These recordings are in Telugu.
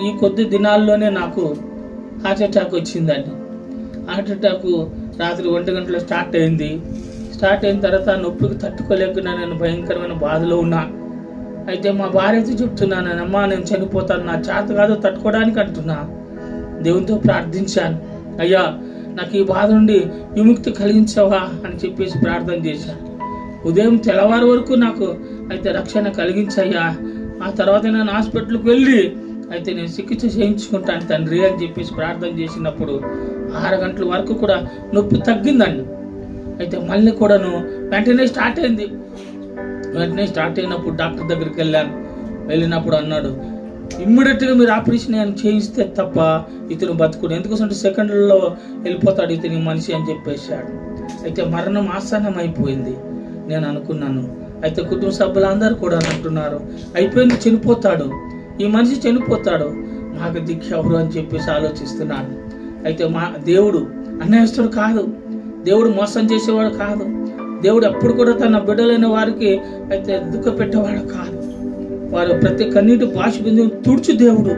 ఈ కొద్ది దినాల్లోనే నాకు హార్ట్ అటాక్ వచ్చిందండి. హార్ట్ అటాక్ రాత్రి 1 గంటలో స్టార్ట్ అయిన తర్వాత నొప్పికి తట్టుకోలేకుండా నేను భయంకరమైన బాధలో ఉన్నా. అయితే మా భార్యతో చెప్తున్నాను, అమ్మా నేను చనిపోతాను, నా చేత కాదు తట్టుకోవడానికి అంటున్నా. దేవునితో ప్రార్థించాను, అయ్యా నాకు ఈ బాధ నుండి విముక్తి కలిగించవా అని చెప్పేసి ప్రార్థన చేశాను. ఉదయం తెల్లవారు వరకు నాకు అయితే రక్షణ కలిగించయ్యా. ఆ తర్వాత నేను హాస్పిటల్కి వెళ్ళి అయితే నేను చికిత్స చేయించుకుంటాను తండ్రి అని చెప్పేసి ప్రార్థన చేసినప్పుడు 6 గంటల వరకు కూడా నొప్పి తగ్గిందండి. అయితే మళ్ళీ కూడాను వెంటనే స్టార్ట్ అయినప్పుడు డాక్టర్ దగ్గరికి వెళ్ళినప్పుడు అన్నాడు, ఇమ్మీడియట్గా మీరు ఆపరేషన్ ఆయన చేయిస్తే తప్ప ఇతను బతుకుడు, ఎందుకంటే సెకండ్లలో వెళ్ళిపోతాడు ఇతని మనిషి అని చెప్పేశాడు. అయితే మరణం ఆసన్నం అయిపోయింది. నేను అనుకున్నాను, అయితే కుటుంబ సభ్యులందరూ కూడా అంటున్నారు, అయిపోయింది, చనిపోతాడు, ఈ మనిషి చనిపోతాడు, మాకు దిక్కు ఎవరు అని చెప్పేసి ఆలోచిస్తున్నాను. అయితే మా దేవుడు అన్యాయస్తుడు కాదు, దేవుడు మోసం చేసేవాడు కాదు, దేవుడు ఎప్పుడు కూడా తన బిడ్డలైన వారికి అయితే దుఃఖ పెట్టేవాడు కాదు. వారు ప్రతి కన్నీటి భాష బిందువు తుడుచు దేవుడు.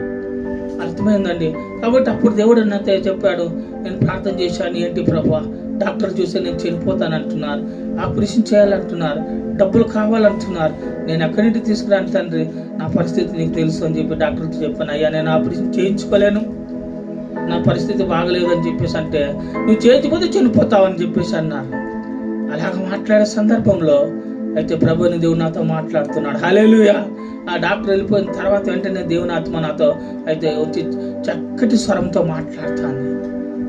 అర్థమైందండి. కాబట్టి అప్పుడు దేవుడు నాతో చెప్పాడు, నేను ప్రార్థన చేశాను, ఏంటి ప్రభా డాక్టర్ చూస్తే నేను చనిపోతాను అంటున్నారు, ఆపరేషన్ చేయాలంటున్నారు, డబ్బులు కావాలంటున్నారు, నేను ఎక్కడి నుంచి తీసుకురాను తండ్రి, నా పరిస్థితి నీకు తెలుసు అని చెప్పి డాక్టర్తో చెప్పాను. అయ్యా నేను ఆపరేషన్ చేయించుకోలేను, నా పరిస్థితి బాగలేదు అని చెప్పేసి అంటే, నువ్వు చేయించిపోతే చనిపోతావు అని చెప్పేసి అన్నారు. అలాగ మాట్లాడే సందర్భంలో అయితే ప్రభుని దేవుడు నాతో మాట్లాడుతున్నాడు. హల్లెలూయా. ఆ డాక్టర్ వెళ్ళిపోయిన తర్వాత వెంటనే దేవుని ఆత్మ నాతో అయితే వచ్చి చక్కటి స్వరంతో మాట్లాడుతాను.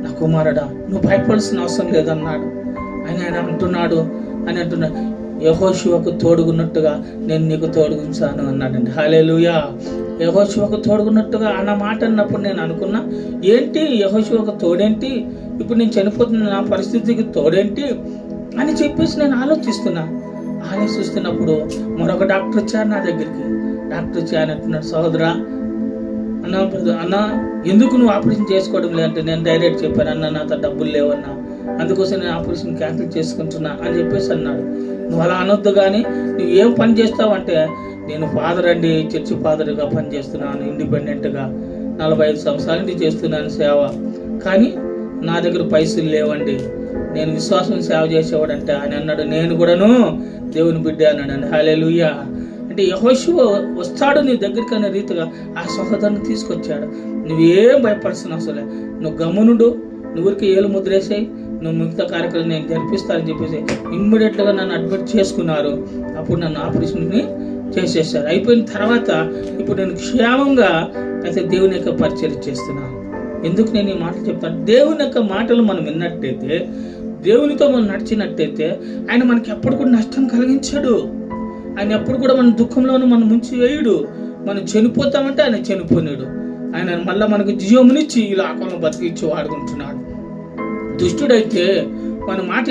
నా కుమారుడా నువ్వు భయపడాల్సిన అవసరం లేదన్నాడు. ఆయన అంటున్నాడు యెహోషువకు తోడుగున్నట్టుగా నేను నీకు తోడుగుంచాను అన్నాడండి. హల్లెలూయా. యెహోషువకు తోడుగున్నట్టుగా అన్న మాట అన్నప్పుడు నేను అనుకున్నా, ఏంటి యెహోషువకు తోడేంటి, ఇప్పుడు నేను చనిపోతున్న నా పరిస్థితికి తోడేంటి అని చెప్పేసి నేను ఆలోచిస్తున్నప్పుడు మరొక డాక్టర్ వచ్చారు నా దగ్గరికి. డాక్టర్ వచ్చి ఆయన అంటున్నాడు, సహోదరా అన్న ఎందుకు నువ్వు ఆపరేషన్ చేసుకోవడం లేదంటే నేను డైరెక్ట్ చెప్పాను, అన్న నాతో డబ్బులు లేవన్నా, అందుకోసం నేను ఆపరేషన్ క్యాన్సిల్ చేసుకుంటున్నా అని చెప్పేసి అన్నాడు. నువ్వు అలా అనొద్దు, కానీ నువ్వు ఏం పని చేస్తావు అంటే, నేను ఫాదర్ అండి, చర్చి ఫాదర్గా పనిచేస్తున్నాను, ఇండిపెండెంట్గా 45 సంవత్సరాల నుంచి చేస్తున్నాను సేవ, కానీ నా దగ్గర పైసలు లేవండి, నేను విశ్వాసం సేవ చేసేవాడంటే ఆయన అన్నాడు, నేను కూడాను దేవుని బిడ్డ అన్నాడు. హల్లెలూయా. అంటే యెహోషువ వస్తాడు నీ దగ్గరికి అనే రీతిగా ఆ సహోదరుని తీసుకొచ్చాడు. నువ్వేం భయపడాల్సిన అవసరం లేదు, నువ్వు గమ్మునుడు, నువ్వురికి ఏలు ముద్రేసాయి, నువ్వు మిగతా కార్యక్రమం నేను జరిపిస్తానని చెప్పేసి ఇమ్మీడియట్గా నన్ను అడ్మిట్ చేసుకున్నారు. అప్పుడు నన్ను ఆపరేషన్ని చేసేసారు. అయిపోయిన తర్వాత ఇప్పుడు నేను క్షేమంగా అయితే దేవుని యొక్క పరిచయం చేస్తున్నాను. ఎందుకు నేను ఈ మాటలు చెప్తాను, దేవుని యొక్క మాటలు మనం విన్నట్టయితే, దేవునితో మనం నడిచినట్టయితే ఆయన మనకి ఎప్పుడు కూడా నష్టం కలిగించాడు. ఆయన ఎప్పుడు కూడా మన దుఃఖంలోనూ మనం ముంచి వేయడు. మనం చనిపోతామంటే ఆయన చనిపోయాడు. ఆయన మళ్ళీ మనకు జీవమునిచ్చి ఈ లోకంలో బతికిచ్చి వాడుకుంటున్నాడు. దుష్టుడైతే మన మాట